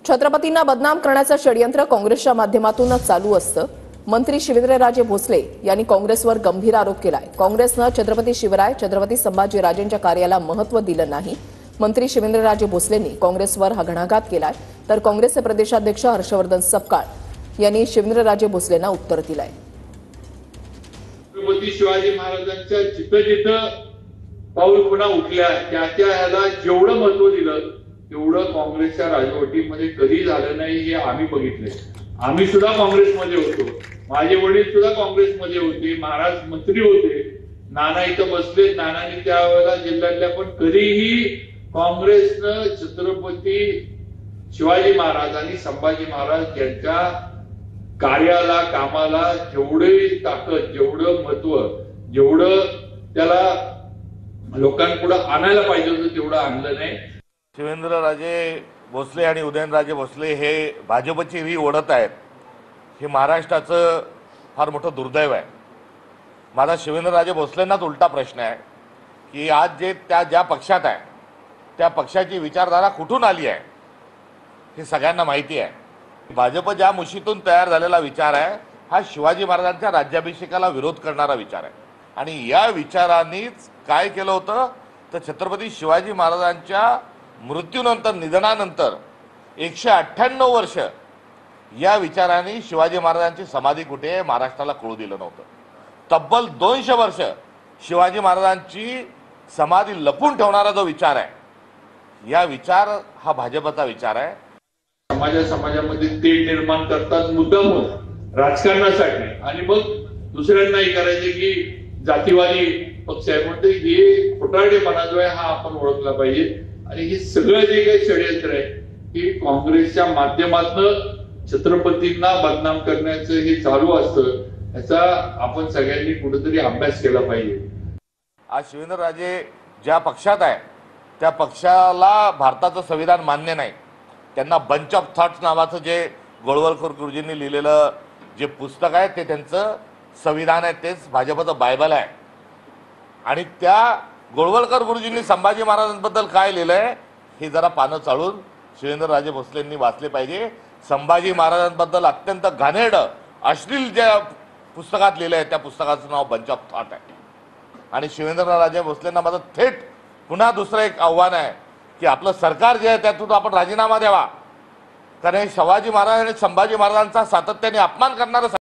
छत्रपतींना बदनाम करण्याचं षडयंत्र काँग्रेसच्या माध्यमातूनच चालू असतं। मंत्री शिवेंद्रराजे भोसले यांनी काँग्रेसवर गंभीर आरोप केलाय। काँग्रेसनं छत्रपती शिवराय छत्रपती संभाजीराजेंच्या कार्याला महत्त्व दिलं नाही। मंत्री शिवेंद्रराजे भोसलेंनी काँग्रेसवर हा घणाघात केलाय। तर काँग्रेसचे प्रदेशाध्यक्ष हर्षवर्धन सपकाळ यांनी शिवेंद्रराजे भोसलेंना उत्तर दिलंय। छत्रपती शिवाजी महाराजांच्या जिथं पाऊल पुन्हा उठल्या त्या ह्याला जेवढं महत्त्व दिलं तेवढं काँग्रेसच्या राजवटीमध्ये कधी झालं नाही हे आम्ही बघितले। आम्ही सुद्धा काँग्रेसमध्ये होतो, माझे वडील सुद्धा काँग्रेसमध्ये होते, महाराज मंत्री होते, नाना इथं बसले, नानांनी त्यावेळेला जिल्ह्यातल्या पण कधीही काँग्रेसनं छत्रपती शिवाजी महाराज आणि संभाजी महाराज यांच्या कार्याला कामाला जेवढी ताकद जेवढं महत्त्व जेवढं त्याला लोकांपुढे आणायला पाहिजे होतं तेवढं आणलं नाही। शिवेंद्रराजे भोसले आणि उदयनराजे भोसले हे भाजपची री ओढत आहेत, हे महाराष्ट्राचं फार मोठं दुर्दैव आहे। माझा शिवेंद्रराजे भोसलेंनाच उलटा प्रश्न आहे की आज जे ज्या पक्षात आहे त्या पक्षाची विचारधारा कुठून आली आहे हे सगळ्यांना माहिती आहे। भाजप ज्या मुशीतून तयार झालेला विचार आहे हा शिवाजी महाराजांच्या राज्याभिषेकाला विरोध करणारा विचार आहे आणि या विचारांनीच काय केलं होतं तर छत्रपती शिवाजी महाराजांच्या मृत्यूनंतर निधनानंतर 198 वर्ष या विचारांनी शिवाजी महाराजांची समाधी कुठे आहे महाराष्ट्राला कळू दिलं नव्हतं। तब्बल 200 वर्ष शिवाजी महाराजांची समाधी लपून ठेवणारा जो विचार आहे या विचार हा भाजपचा विचार आहे। समाजामध्ये तेढ निर्माण करतात मुद्दामून राजकारणासाठी आणि मग दुसऱ्यांनाही करायचे की जातीवादी पक्ष आहे म्हणते हे खोटारडेपणा जो आहे हा आपण ओळखला पाहिजे आणि हे सगळं जे काही षडयंत्र आहे की काँग्रेसच्या माध्यमातून छत्रपतींना बदनाम करण्याचं हे चालू असतं याचा आपण सगळ्यांनी कुठेतरी अभ्यास केला पाहिजे। आज शिवेंद्रराजे ज्या पक्षात आहे त्या पक्षाला भारताचं संविधान मान्य नाही। त्यांना बंच ऑफ थॉट्स नावाचं जे गोळवलकर गुरुजींनी लिहिलेलं जे पुस्तक आहे ते त्यांचं संविधान आहे, तेच भाजपचं बायबल आहे। आणि त्या गोळवलकर गुरुजींनी संभाजी महाराजांबद्दल काय लिहिलंय हे जरा पानं चाळून शिवेंद्रराजे भोसलेंनी वाचले पाहिजे। संभाजी महाराजांबद्दल अत्यंत घाणेरडं अश्लील ज्या पुस्तकात लिहिलंय त्या पुस्तकाचं नाव बंच ऑफ थॉट आहे। आणि शिवेंद्रराजे भोसलेंना माझं थेट पुन्हा दुसरं एक आव्हान आहे की आपलं सरकार जे आहे त्यातून आपण राजीनामा द्यावा, कारण शिवाजी महाराज आणि संभाजी महाराजांचा सातत्याने अपमान करणारं